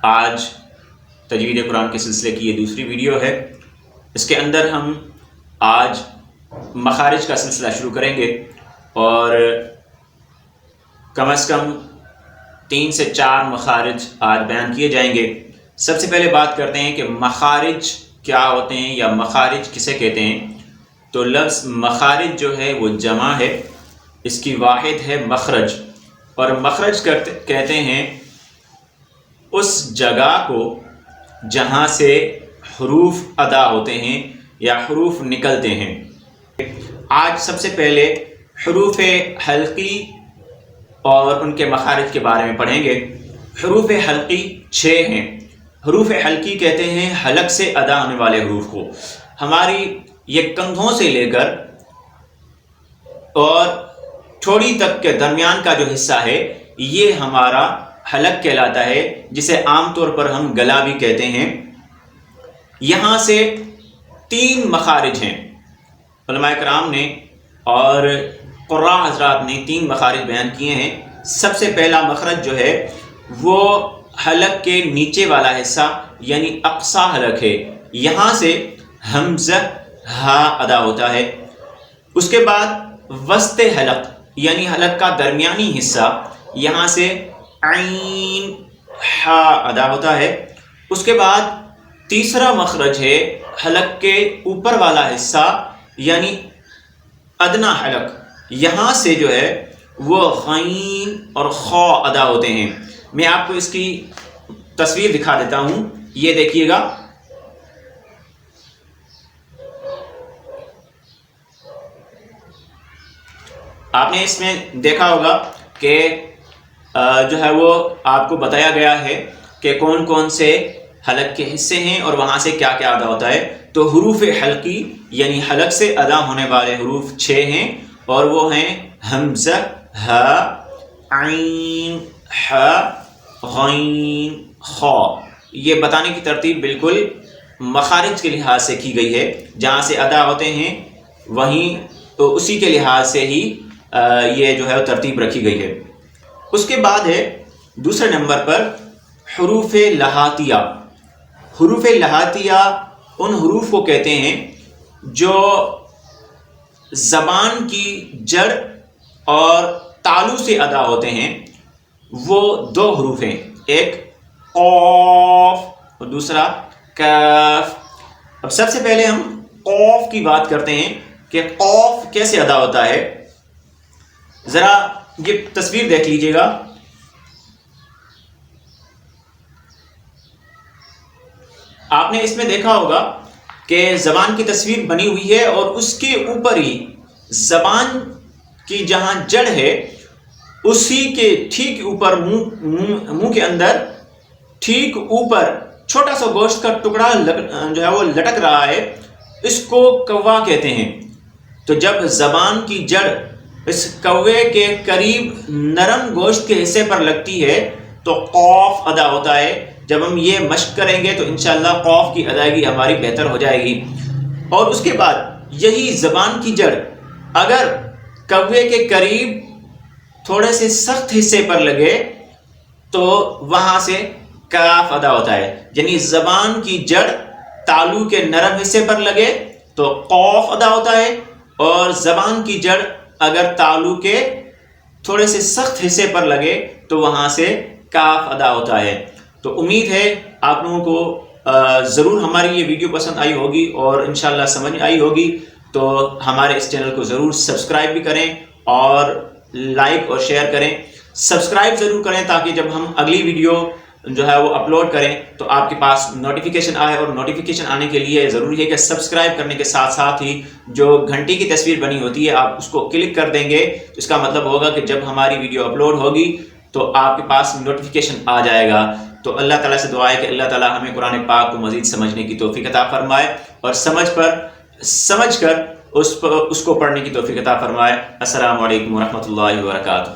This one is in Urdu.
آج تجوید قرآن کے سلسلے کی یہ دوسری ویڈیو ہے۔ اس کے اندر ہم آج مخارج کا سلسلہ شروع کریں گے اور کم از کم 3 سے 4 مخارج آج بیان کیے جائیں گے۔ سب سے پہلے بات کرتے ہیں کہ مخارج کیا ہوتے ہیں یا مخارج کسے کہتے ہیں۔ تو لفظ مخارج جو ہے وہ جمع ہے، اس کی واحد ہے مخرج، اور مخرج کہتے ہیں اس جگہ کو جہاں سے حروف ادا ہوتے ہیں یا حروف نکلتے ہیں۔ آج سب سے پہلے حروف حلقی اور ان کے مخارج کے بارے میں پڑھیں گے۔ حروف حلقی 6 ہیں۔ حروف حلقی کہتے ہیں حلق سے ادا ہونے والے حروف کو۔ ہماری یہ کندھوں سے لے کر اور ٹھوڑی تک کے درمیان کا جو حصہ ہے یہ ہمارا حلق کہلاتا ہے، جسے عام طور پر ہم گلا بھی کہتے ہیں۔ یہاں سے 3 مخارج ہیں۔ علماء کرام نے اور قراء حضرات نے 3 مخارج بیان کیے ہیں۔ سب سے پہلا مخرج جو ہے وہ حلق کے نیچے والا حصہ یعنی اقصی حلق ہے، یہاں سے حمزہ ہا ادا ہوتا ہے۔ اس کے بعد وسط حلق یعنی حلق کا درمیانی حصہ، یہاں سے عین ہا ادا ہوتا ہے۔ اس کے بعد تیسرا مخرج ہے حلق کے اوپر والا حصہ یعنی ادنا حلق، یہاں سے جو ہے وہ غین اور خا ادا ہوتے ہیں۔ میں آپ کو اس کی تصویر دکھا دیتا ہوں، یہ دیکھیے گا۔ آپ نے اس میں دیکھا ہوگا کہ جو ہے وہ آپ کو بتایا گیا ہے کہ کون کون سے حلق کے حصے ہیں اور وہاں سے کیا کیا ادا ہوتا ہے۔ تو حروف حلقی یعنی حلق سے ادا ہونے والے حروف 6 ہیں، اور وہ ہیں حمزہ، ہا، عین، ہا، غین، خا۔ یہ بتانے کی ترتیب بالکل مخارج کے لحاظ سے کی گئی ہے، جہاں سے ادا ہوتے ہیں وہیں تو اسی کے لحاظ سے ہی یہ جو ہے ترتیب رکھی گئی ہے۔ اس کے بعد ہے دوسرے نمبر پر حروف لہاتیہ۔ حروف لہاتیہ ان حروف کو کہتے ہیں جو زبان کی جڑ اور تالو سے ادا ہوتے ہیں۔ وہ 2 حروف ہیں، ایک قاف اور دوسرا کاف۔ اب سب سے پہلے ہم قاف کی بات کرتے ہیں کہ قاف کیسے ادا ہوتا ہے۔ ذرا یہ تصویر دیکھ لیجئے گا۔ آپ نے اس میں دیکھا ہوگا کہ زبان کی تصویر بنی ہوئی ہے اور اس کے اوپر ہی زبان کی جہاں جڑ ہے اسی کے ٹھیک اوپر منہ کے اندر ٹھیک اوپر چھوٹا سا گوشت کا ٹکڑا جو ہے وہ لٹک رہا ہے، اس کو کوا کہتے ہیں۔ تو جب زبان کی جڑ اس کوے کے قریب نرم گوشت کے حصے پر لگتی ہے تو قاف ادا ہوتا ہے۔ جب ہم یہ مشق کریں گے تو انشاءاللہ قاف کی ادائیگی ہماری بہتر ہو جائے گی۔ اور اس کے بعد یہی زبان کی جڑ اگر کوے کے قریب تھوڑے سے سخت حصے پر لگے تو وہاں سے کاف ادا ہوتا ہے، یعنی زبان کی جڑ تالو کے نرم حصے پر لگے تو قاف ادا ہوتا ہے، اور زبان کی جڑ اگر تالو کے تھوڑے سے سخت حصے پر لگے تو وہاں سے کاف ادا ہوتا ہے۔ تو امید ہے آپ لوگوں کو ضرور ہماری یہ ویڈیو پسند آئی ہوگی اور انشاءاللہ سمجھ آئی ہوگی۔ تو ہمارے اس چینل کو ضرور سبسکرائب بھی کریں اور لائک اور شیئر کریں۔ سبسکرائب ضرور کریں تاکہ جب ہم اگلی ویڈیو جو ہے وہ اپلوڈ کریں تو آپ کے پاس نوٹیفیکیشن آئے، اور نوٹیفیکیشن آنے کے لیے ضروری ہے کہ سبسکرائب کرنے کے ساتھ ساتھ ہی جو گھنٹی کی تصویر بنی ہوتی ہے آپ اس کو کلک کر دیں گے، تو اس کا مطلب ہوگا کہ جب ہماری ویڈیو اپلوڈ ہوگی تو آپ کے پاس نوٹیفیکیشن آ جائے گا۔ تو اللہ تعالیٰ سے دعا ہے کہ اللہ تعالیٰ ہمیں قرآن پاک کو مزید سمجھنے کی توفیق عطا فرمائے اور سمجھ کر اس کو پڑھنے کی توفیق عطا فرمائے۔ السلام علیکم ورحمۃ اللہ وبرکاتہ۔